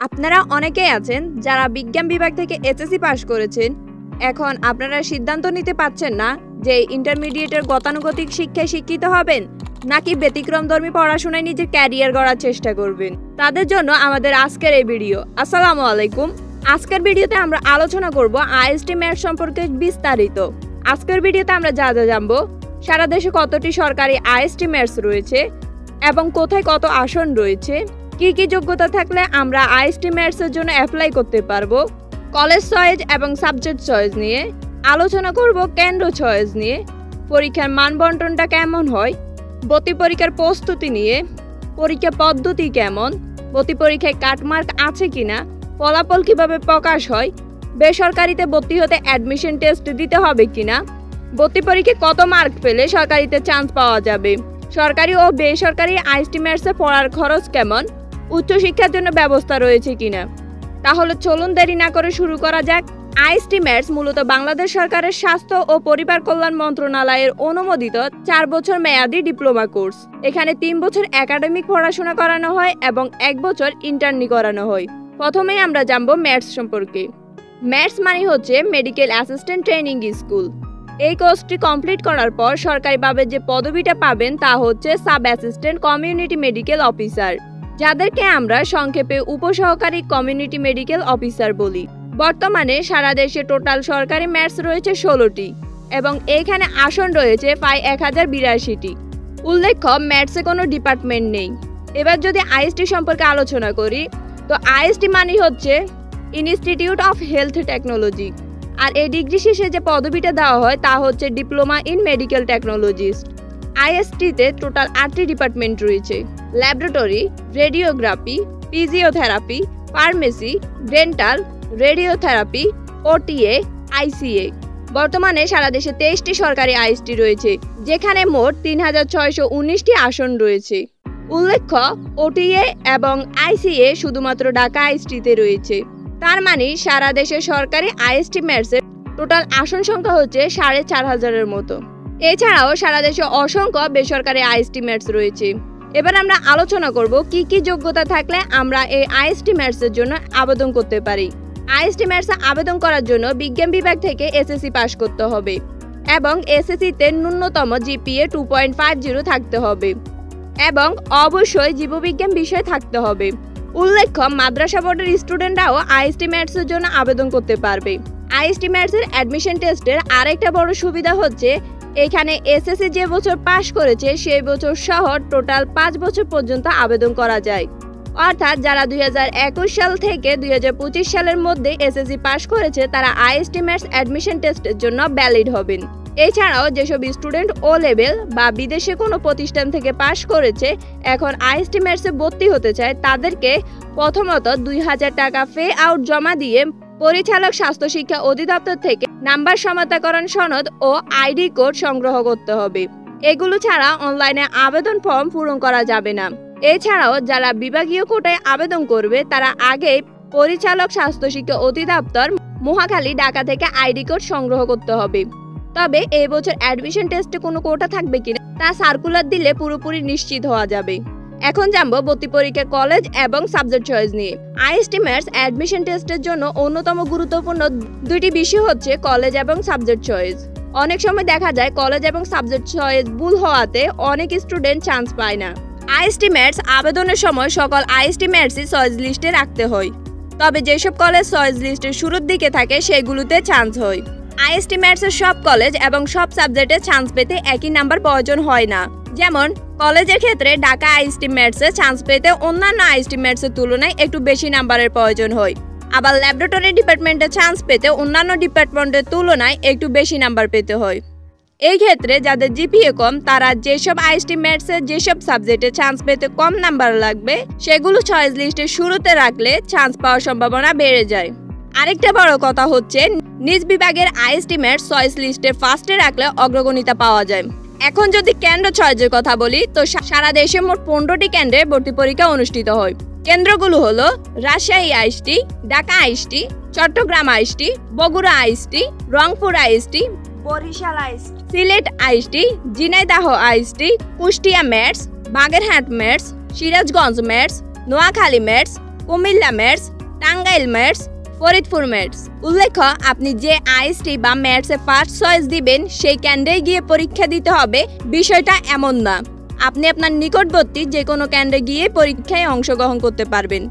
আপনারা অনেকেই আছেন যারা বিজ্ঞান বিভাগ থেকে এসএসসি পাস করেছেন। এখন আপনারা সিদ্ধান্ত নিতে পারছেন না যে ইন্টারমিডিয়েটের গতানুগতিক শিক্ষায় শিক্ষিত হবেন নাকি ব্যতিক্রমধর্মী পড়াশোনায় নিজের ক্যারিয়ার গড়ার চেষ্টা করবেন। তাদের জন্য আমাদের আজকের এই ভিডিও। আসসালামু আলাইকুম। আজকের ভিডিওতে আমরা আলোচনা করব আইএসটি ম্যাথস সম্পর্কে বিস্তারিত। আজকের ভিডিওতে আমরা যা জানবো, সারা দেশে কতটি সরকারি আইএসটি ম্যাথস রয়েছে এবং কোথায় কত আসন রয়েছে, কি কি যোগ্যতা থাকলে আমরা আইএসটি ম্যাথসের জন্য অ্যাপ্লাই করতে পারবো, কলেজ চয়েস এবং সাবজেক্ট চয়েস নিয়ে আলোচনা করব, কেন্দ্র চয়েস নিয়ে, পরীক্ষার মান বন্টনটা কেমন হয়, ভর্তি পরীক্ষার প্রস্তুতি নিয়ে, পরীক্ষা পদ্ধতি কেমন, ভর্তি পরীক্ষায় কাটমার্ক আছে কিনা, ফলাফল কিভাবে প্রকাশ হয়, বেসরকারিতে ভর্তি হতে অ্যাডমিশন টেস্ট দিতে হবে কিনা, ভর্তি পরীক্ষায় কত মার্ক পেলে সরকারিতে চান্স পাওয়া যাবে, সরকারি ও বেসরকারি আইএসটি ম্যাথসে পড়ার খরচ কেমন, উচ্চশিক্ষার জন্য ব্যবস্থা রয়েছে কিনা। তাহলে চলুন দেরি না করে শুরু করা যাক। আইএসটি ম্যাথস মূলত বাংলাদেশ সরকারের স্বাস্থ্য ও পরিবার কল্যাণ মন্ত্রণালয়ের অনুমোদিত 4 বছর মেয়াদী ডিপ্লোমা কোর্স। এখানে 3 বছর একাডেমিক পড়াশোনা করানো হয় এবং 1 বছর ইন্টার্নি করানো হয়। প্রথমেই আমরা জানবো ম্যাথস সম্পর্কে। ম্যাথস মানে হচ্ছে মেডিকেল অ্যাসিস্ট্যান্ট ট্রেনিং স্কুল। এই কোর্সটি কমপ্লিট করার পর সরকারিভাবে যে পদবিটা পাবেন তা হচ্ছে sub assistant community medical officer, যাদেরকে আমরা সংক্ষেপে উপসহকারী কমিউনিটি মেডিকেল অফিসার বলি। বর্তমানে সারা দেশে টোটাল সরকারি ম্যাথস রয়েছে 16টি এবং এইখানে আসন রয়েছে প্রায় 1082টি। উল্লেখ্য, ম্যাথসে কোনো ডিপার্টমেন্ট নেই। এবার যদি আইএসটি সম্পর্কে আলোচনা করি, তো আইএসটি মানে হচ্ছে ইনস্টিটিউট অফ হেলথ টেকনোলজি, আর এই ডিগ্রি শেষে যে পদবিটা দেওয়া হয় তা হচ্ছে ডিপ্লোমা ইন মেডিকেল টেকনোলজিস্ট। আইএসটিতে টোটাল 8টি ডিপার্টমেন্ট রয়েছে: laboratory, radiography, physiotherapy, pharmacy, dental, radiotherapy, OTA, ICA. বর্তমানে সারা দেশে 23টি সরকারি আইএসটি রয়েছে, যেখানে মোট 3619টি আসন রয়েছে। উল্লেখ্য, ওটিএ এবং আইসিএ শুধুমাত্র ঢাকা আইএসটিতে রয়েছে। তার মানে সারা দেশে সরকারি আইএসটি ম্যাথসের টোটাল আসন সংখ্যা হচ্ছে 4500-এর মতো। এছাড়াও সারা দেশে অসংখ্য বেসরকারি আইএসটি ম্যাথস রয়েছে। এবার আমরা আলোচনা করব কি কি যোগ্যতা থাকলে আমরা এই আইএসটি ম্যাথসের জন্য আবেদন করতে পারি। আইএসটি ম্যাথসে আবেদন করার জন্য বিজ্ঞান বিভাগ থেকে এসএসসি পাস করতে হবে এবং এসএসসিতে ন্যূনতম জিপিএ 2.50 থাকতে হবে এবং অবশ্যই জীববিজ্ঞান বিষয় থাকতে হবে। উল্লেখ্য, মাদ্রাসা বোর্ডের স্টুডেন্টরাও আইএসটি ম্যাথসের জন্য আবেদন করতে পারবে। আইএসটি ম্যাথসের অ্যাডমিশন টেস্টের আরেকটা বড় সুবিধা হচ্ছে এখানে এসএসসি যে বছর পাস করেছে সেই বছর সহ টোটাল 5 বছর পর্যন্ত আবেদন করা যায়। অর্থাৎ যারা 2021 সাল থেকে 2025 সালের মধ্যে এসএসসি পাস করেছে তারা আইএসটি ম্যাথস অ্যাডমিশন টেস্টের জন্য ভ্যালিড হবেন। এছাড়াও যেসব স্টুডেন্ট ও লেভেল বা বিদেশে কোনো প্রতিষ্ঠান থেকে পাস করেছে এখন আইএসটি ম্যাথসে ভর্তি হতে চায়, তাদেরকে প্রথমত 2000 টাকা পে আউট জমা দিয়ে পরিচালক স্বাস্থ্য শিক্ষা অধিদপ্তর থেকে নাম্বার সমান্তরাকরণ সনদ ও আইডি কোড সংগ্রহ করতে হবে। এগুলো ছাড়া অনলাইনে আবেদন ফর্ম পূরণ করা যাবে না। এছাড়াও যারা বিভাগীয় কোটায় আবেদন করবে তারা আগে পরিচালক স্বাস্থ্য শিক্ষা অধিদপ্তর মহাখালী, ঢাকা থেকে আইডি কোড সংগ্রহ করতে হবে। তবে এই বছর অ্যাডমিশন টেস্টে কোনো কোটা থাকবে কিনা তা সার্কুলার দিলে পুরোপুরি নিশ্চিত হওয়া যাবে। এখন জানবো ভর্তি পরীক্ষা, কলেজ এবং সাবজেক্ট চয়েস নিয়ে। আইএসটি ম্যাথস অ্যাডমিশন টেস্টের জন্য অন্যতম গুরুত্বপূর্ণ 2টি বিষয় হচ্ছে কলেজ এবং সাবজেক্ট চয়েস। অনেক সময় দেখা যায় কলেজ এবং সাবজেক্ট চয়েস ভুল হওয়াতে অনেক স্টুডেন্ট চান্স পায় না। আইএসটি ম্যাথস আবেদনের সময় সকল আইএসটি ম্যাথসই চয়েস লিস্টে রাখতে হয়, তবে যেসব কলেজ চয়েস লিস্টের শুরুর দিকে থাকে সেগুলোতে চান্স হয়। আইএসটি ম্যাথসের সব কলেজ এবং সব সাবজেক্টে চান্স পেতে একই নাম্বার প্রয়োজন হয় না। যেমন কলেজের ক্ষেত্রে ঢাকা আইএসটি ম্যাথসে চান্স পেতে অন্যান্য আইএসটি ম্যাথসের তুলনায় একটু বেশি নাম্বারের প্রয়োজন হয়। আবার ল্যাবরেটরি ডিপার্টমেন্টে চান্স পেতে অন্যান্য ডিপার্টমেন্টের তুলনায় একটু বেশি নাম্বার পেতে হয়। এই ক্ষেত্রে যাদের জিপিএ কম তারা যেসব আইএসটি ম্যাথসে যেসব সাবজেক্টে চান্স পেতে কম নাম্বার লাগবে সেগুলো চয়েস লিস্টের শুরুতে রাখলে চান্স পাওয়ার সম্ভাবনা বেড়ে যায়। আরেকটা বড় কথা হচ্ছে নিজ বিভাগের আইএসটি ম্যাথস চয়েস লিস্টে ফার্স্টে রাখলে অগ্রগণিতা পাওয়া যায়। এখন যদি কেন্দ্র চয়েসের কথা বলি, তো সারা দেশে মোট 15টি কেন্দ্রে ভর্তি পরীক্ষা অনুষ্ঠিত হয়। কেন্দ্রগুলো হলো Rajshahi IST, Dhaka IST, Chattogram IST, Bogura IST, Rangpur IST, Barishal IST, Sylhet IST, Jhenaidah IST, Kushtia maths, Bagerhat maths, Sirajganj maths, Noakhali maths, Cumilla maths, Tangail maths, Faridpur maths. উল্লেখ্য, আপনি যে আইএসটি বা ম্যাথসে ফার্স্ট চয়েস দিবেন সেই কেন্দ্রে গিয়ে পরীক্ষা দিতে হবে বিষয়টা এমন না। আপনি আপনার নিকটবর্তী যে কোনো কেন্দ্রে গিয়ে পরীক্ষায় অংশগ্রহণ করতে পারবেন।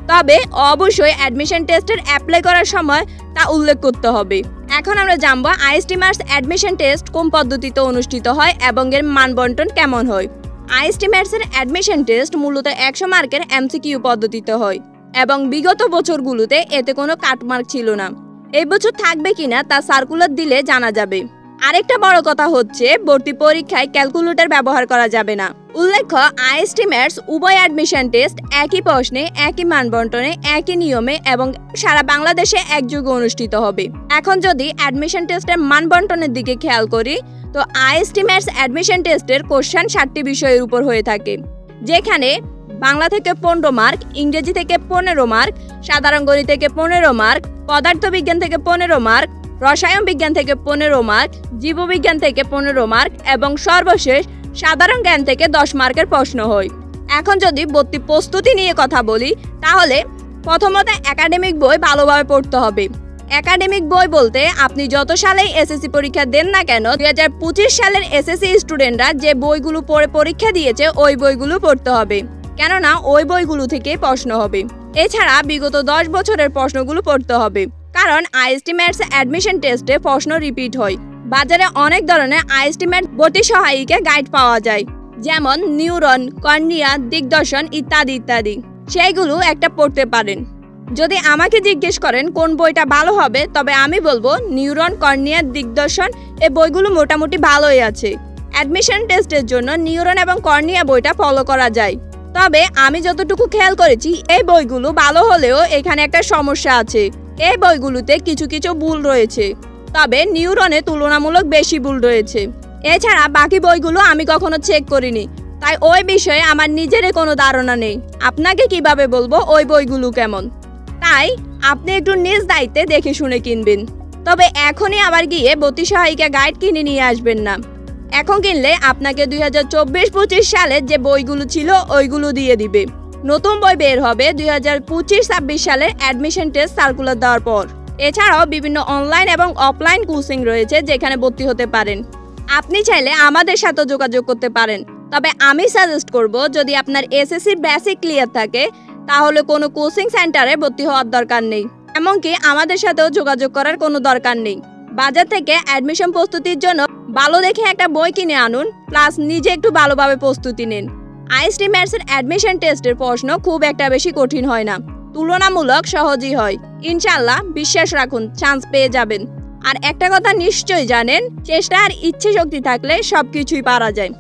তবে অবশ্যই অ্যাডমিশন টেস্টের অ্যাপ্লাই করার সময় তা উল্লেখ করতে হবে। এখন আমরা জানবো আইএসটি ম্যাথস অ্যাডমিশন টেস্ট কোন পদ্ধতিতে অনুষ্ঠিত হয় এবং এর মানবন্টন কেমন হয়। আইএসটি ম্যাথসের অ্যাডমিশন টেস্ট মূলত 100 মার্কের এমসিকিউ পদ্ধতিতে হয় এবং বিগত বছরগুলোতে এতে কোনো কাটমার্ক ছিল না। এই বছর থাকবে কিনা তা সার্কুলার দিলে জানা যাবে। আরেকটা বড় কথা হচ্ছে ভর্তি পরীক্ষায় ক্যালকুলেটর ব্যবহার করা যাবে না। উল্লেখ্য, আইএসটি ম্যাথস উভয় অ্যাডমিশন টেস্ট একই প্রশ্নে, একই মানবন্টনে, একই নিয়মে এবং সারা বাংলাদেশে একযোগে অনুষ্ঠিত হবে। এখন যদি অ্যাডমিশন টেস্টের মানবন্টনের দিকে খেয়াল করি, তো আইএসটি ম্যাথস অ্যাডমিশন টেস্টের কোশ্চেন 7টি বিষয়ের উপর হয়ে থাকে, যেখানে বাংলা থেকে 15 মার্ক, ইংরেজি থেকে 15 মার্ক, সাধারণ গণিত থেকে 15 মার্ক, পদার্থবিজ্ঞান থেকে 15 মার্ক, রসায়ন বিজ্ঞান থেকে 15 মার্ক, জীববিজ্ঞান থেকে 15 মার্ক এবং সর্বশেষ সাধারণ জ্ঞান থেকে 10 মার্কের প্রশ্ন হয়। এখন যদি ভর্তি প্রস্তুতি নিয়ে কথা বলি, তাহলে প্রথমত একাডেমিক বই ভালোভাবে পড়তে হবে। একাডেমিক বই বলতে আপনি যত সালেই এসএসসি পরীক্ষা দেন না কেন, 2025 সালের এসএসসি স্টুডেন্টরা যে বইগুলো পড়ে পরীক্ষা দিয়েছে ওই বইগুলো পড়তে হবে, কেননা ওই বইগুলো থেকে প্রশ্ন হবে। এছাড়া বিগত 10 বছরের প্রশ্নগুলো পড়তে হবে, কারণ আইএসটি ম্যাথস অ্যাডমিশন টেস্টে প্রশ্ন রিপিট হয়। বাজারে অনেক ধরনের আইএসটি ম্যাথস ভর্তি সহায়িকা গাইড পাওয়া যায়, যেমন নিউরন, কর্নিয়া, দিগদর্শন ইত্যাদি ইত্যাদি। সেইগুলো একটা পড়তে পারেন। যদি আমাকে জিজ্ঞেস করেন কোন বইটা ভালো হবে, তবে আমি বলবো নিউরন, কর্নিয়া, দিগদর্শন এই বইগুলো মোটামুটি ভালোই আছে। অ্যাডমিশন টেস্টের জন্য নিউরন এবং কর্নিয়া বইটা ফলো করা যায়। তবে আমি যতটুকু খেয়াল করেছি, এই বইগুলো ভালো হলেও এখানে একটা সমস্যা আছে। এই বইগুলোতে কিছু কিছু ভুল রয়েছে, তবে নিউরনে তুলনামূলক বেশি ভুল রয়েছে। এছাড়া বাকি বইগুলো আমি কখনো চেক করিনি, তাই ওই বিষয়ে আমার নিজেরই কোনো ধারণা নেই। আপনাকে কিভাবে বলবো ওই বইগুলো কেমন? তাই আপনি একটু নিজ দায়িত্বে দেখে শুনে কিনবেন। তবে এখনই আবার গিয়ে ভর্তি সহায়িকা গাইড কিনে নিয়ে আসবেন না। এখন কিনলে আপনাকে 2024-25 সালের যে বইগুলো ছিল ওইগুলো দিয়ে দিবে। নতুন বই বের হবে 2025-26 সালের অ্যাডমিশন টেস্ট সার্কুলার দেওয়ার পর। এছাড়াও বিভিন্ন অনলাইন এবং অফলাইন কোচিং রয়েছে যেখানে ভর্তি হতে পারেন। আপনি চাইলে আমাদের সাথে যোগাযোগ করতে পারেন। তবে আমি সাজেস্ট করব, যদি আপনার এসএসসি বেসিক ক্লিয়ার থাকে তাহলে কোনো কোচিং সেন্টারে ভর্তি হওয়ার দরকার নেই, এমনকি আমাদের সাথেও যোগাযোগ করার কোনো দরকার নেই। বাজার থেকে অ্যাডমিশন প্রস্তুতির জন্য ভালো দেখে একটা বই কিনে আনুন, প্লাস নিজে একটু ভালোভাবে প্রস্তুতি নিন। আইএসটি ম্যাথসের অ্যাডমিশন টেস্টের প্রশ্ন খুব একটা বেশি কঠিন হয় না, তুলনামূলক সহজই হয়। ইনশাআল্লাহ বিশ্বাস রাখুন, চান্স পেয়ে যাবেন। আর একটা কথা নিশ্চয়ই জানেন, চেষ্টা আর ইচ্ছে শক্তি থাকলে সবকিছুই পারা যায়।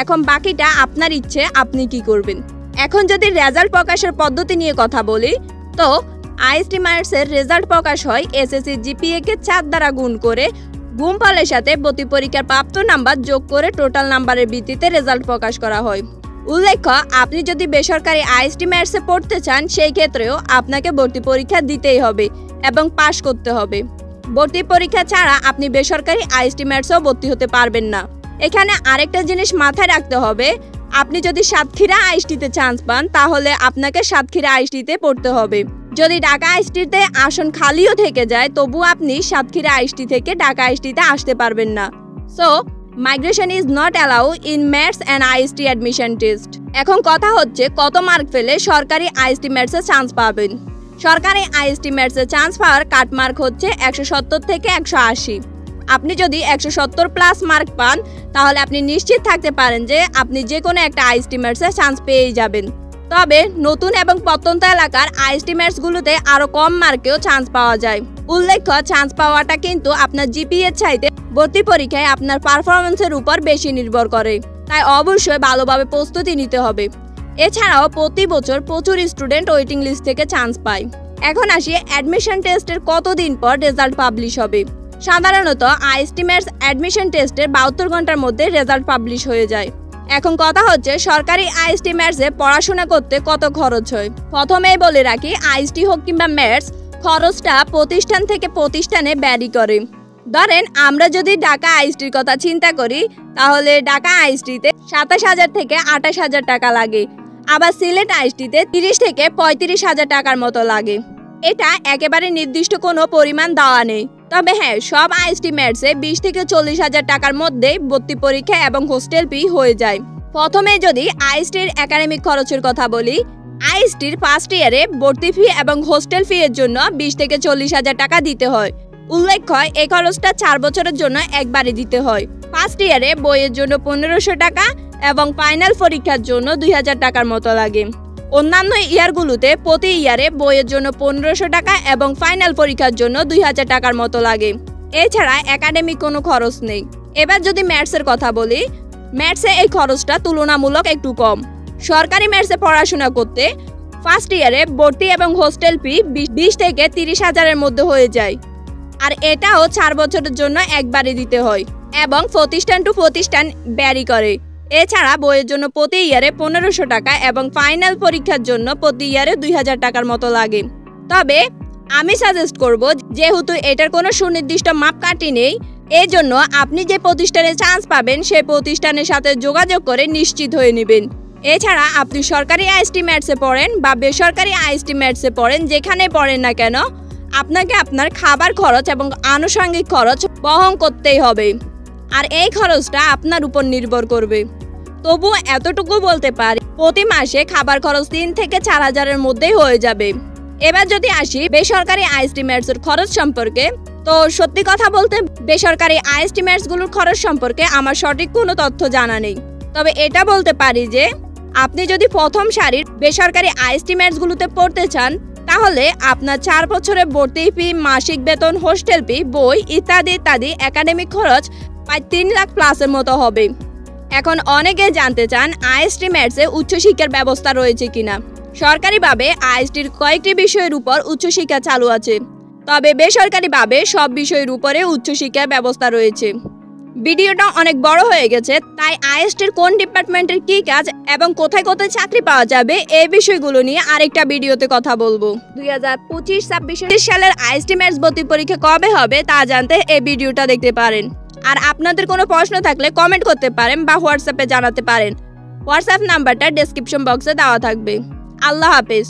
এখন বাকিটা আপনার ইচ্ছে, আপনি কি করবেন। এখন যদি রেজাল্ট প্রকাশের পদ্ধতি নিয়ে কথা বলি, তো আইএসটি ম্যাথসের রেজাল্ট প্রকাশ হয় এসএসসি জিপিএ কে 4 দ্বারা গুণ করে গুণফলের সাথে ভর্তি পরীক্ষার প্রাপ্ত নাম্বার যোগ করে টোটাল নাম্বারের ভিত্তিতে রেজাল্ট প্রকাশ করা হয়। উল্লেখ্য, আপনি যদি বেসরকারি আইএসটি ম্যাথসে পড়তে চান, সেই ক্ষেত্রেও আপনাকে ভর্তি পরীক্ষা দিতেই হবে এবং পাশ করতে হবে। ভর্তি পরীক্ষা ছাড়া আপনি বেসরকারি আইএসটি ম্যাথসেও ভর্তি হতে পারবেন না। এখানে আরেকটা জিনিস মাথায় রাখতে হবে, আপনি যদি সাতক্ষীরা আইএসটিতে চান্স পান তাহলে আপনাকে সাতক্ষীরা আইএসটিতে পড়তে হবে। যদি ঢাকা আইএসটিতে আসন খালিও থেকে যায়, তবু আপনি সাতক্ষীরা আইএসটি থেকে ঢাকা আইএসটিতে আসতে পারবেন না। So migration is not allow in maths and IST admission test. এখন কথা হচ্ছে কত মার্ক পেলে সরকারি আইএসটি ম্যাথসে চান্স পাবেন। সরকারি আইএসটি ম্যাথসে চান্স পাওয়ার কাট মার্ক হচ্ছে 170 থেকে 180। আপনি যদি 170 প্লাস মার্ক পান, তাহলে আপনি নিশ্চিত থাকতে পারেন যে আপনি যে কোনো একটা আইএসটি ম্যাথসে চান্স পেয়েই যাবেন। তবে নতুন এবং প্রত্যন্ত এলাকার আইএসটি ম্যাথসগুলোতে আরও কম মার্কেও চান্স পাওয়া যায়। উল্লেখ্য, চান্স পাওয়াটা কিন্তু আপনার জিপিএ চাইতে ভর্তি পরীক্ষায় আপনার পারফরমেন্সের উপর বেশি নির্ভর করে, তাই অবশ্যই ভালোভাবে প্রস্তুতি নিতে হবে। এছাড়াও প্রতি বছর প্রচুর স্টুডেন্ট ওয়েটিং লিস্ট থেকে চান্স পায়। এখন আসি অ্যাডমিশন টেস্টের কতদিন পর রেজাল্ট পাবলিশ হবে। সাধারণত আইএসটি ম্যাথস অ্যাডমিশন টেস্টের 72 ঘন্টার মধ্যে রেজাল্ট পাবলিশ হয়ে যায়। এখন কথা হচ্ছে সরকারি আইএসটি ম্যাথসে পড়াশোনা করতে কত খরচ হয়। প্রথমেই বলে রাখি, আইএসটি হোক কিংবা ম্যাথস, খরচটা প্রতিষ্ঠান থেকে প্রতিষ্ঠানে ভ্যারি করে। ধরেন আমরা যদি ঢাকা আইএসটির কথা চিন্তা করি, তাহলে ঢাকা আইএসটিতে 27,000 থেকে 28,000 টাকা লাগে। আবার সিলেট আইএসটিতে 30 থেকে 35,000 টাকার মতো লাগে। এটা একেবারে নির্দিষ্ট কোনো পরিমাণ দেওয়া নেই। তবে হ্যাঁ, সব আইএসটি ম্যাটসে 20 থেকে 40,000 টাকার মধ্যে ভর্তি পরীক্ষা এবং হোস্টেল ফি হয়ে যায়। প্রথমে যদি আইএসটির একাডেমিক খরচের কথা বলি, আইএসটির ফার্স্ট ইয়ারে ভর্তি ফি এবং হোস্টেল ফি এর জন্য 20 থেকে 40,000 টাকা দিতে হয়। উল্লেখ্য, এই খরচটা 4 বছরের জন্য একবারে দিতে হয়। ফার্স্ট ইয়ারে বইয়ের জন্য 1500 টাকা এবং ফাইনাল পরীক্ষার জন্য 2000 টাকার মতো লাগে। অন্যান্য ইয়ারগুলোতে প্রতি ইয়ারে বইয়ের জন্য 1500 টাকা এবং ফাইনাল পরীক্ষার জন্য 2000 টাকার মতো লাগে। এছাড়া একাডেমিক কোনো খরচ নেই। এবার যদি ম্যাথসের কথা বলি, ম্যাথসে এই খরচটা তুলনামূলক একটু কম। সরকারি ম্যাথসে পড়াশোনা করতে ফার্স্ট ইয়ারে ভর্তি এবং হোস্টেল ফি 20 থেকে 30,000-এর মধ্যে হয়ে যায়। আর এটাও 4 বছরের জন্য একবারে দিতে হয় এবং প্রতিষ্ঠান টু প্রতিষ্ঠান ভ্যারি করে। এছাড়া বইয়ের জন্য প্রতি ইয়ারে 1500 টাকা এবং ফাইনাল পরীক্ষার জন্য প্রতি ইয়ারে 2000 টাকার মতো লাগে। তবে আমি সাজেস্ট করব, যেহেতু এটার কোনো সুনির্দিষ্ট মাপকাঠি নেই, এই জন্য আপনি যে প্রতিষ্ঠানে চান্স পাবেন সেই প্রতিষ্ঠানের সাথে যোগাযোগ করে নিশ্চিত হয়ে নেবেন। এছাড়া আপনি সরকারি আইএসটি ম্যাটসে পড়েন বা বেসরকারি আইএসটি ম্যাটসে পড়েন, যেখানে পড়েন না কেন, আপনাকে আপনার খাবার খরচ এবং আনুষঙ্গিক খরচ বহন করতেই হবে। আর এই খরচটা আপনার উপর নির্ভর করবে। তবু এতটুকু বলতে পারি, প্রতি মাসে খাবার খরচ 3 থেকে 4,000-এর মধ্যেই হয়ে যাবে। এবার যদি আসি বেসরকারি আইএসটি ম্যাটসের খরচ সম্পর্কে, তো সত্যি কথা বলতে বেসরকারি আইএসটি ম্যাটসগুলোর খরচ সম্পর্কে আমার সঠিক কোনো তথ্য জানা নেই। তবে এটা বলতে পারি যে আপনি যদি প্রথম সারির বেসরকারি আইএসটি ম্যাটসগুলোতে পড়তে চান, তাহলে আপনার 4 বছরের ভর্তি ফি, মাসিক বেতন, হোস্টেল ফি, বই ইত্যাদি ইত্যাদি একাডেমিক খরচ প্রায় 3 লাখ প্লাসের মতো হবে। এখন অনেকে জানতে চান আইএসটি ম্যাটসে উচ্চশিক্ষার ব্যবস্থা রয়েছে কিনা। সরকারিভাবে আইএসটির কয়েকটি বিষয়ের উপর উচ্চশিক্ষা চালু আছে, তবে বেসরকারিভাবে সব বিষয়ের উপরে উচ্চশিক্ষার ব্যবস্থা রয়েছে। ভিডিওটা অনেক বড় হয়ে গেছে, তাই আইএসটির কোন ডিপার্টমেন্টের কি কাজ এবং কোথায় কোথায় চাকরি পাওয়া যাবে এই বিষয়গুলো নিয়ে আরেকটা ভিডিওতে কথা বলবো। 2025-26 সালের আইএসটি ম্যাটস ভর্তি পরীক্ষা কবে হবে তা জানতে এই ভিডিওটা দেখতে পারেন। আর আপনাদের কোনো প্রশ্ন থাকলে কমেন্ট করতে পারেন বা হোয়াটসঅ্যাপে জানাতে পারেন। হোয়াটসঅ্যাপ নাম্বারটা ডেসক্রিপশন বক্সে দেওয়া থাকবে। আল্লাহ হাফেজ।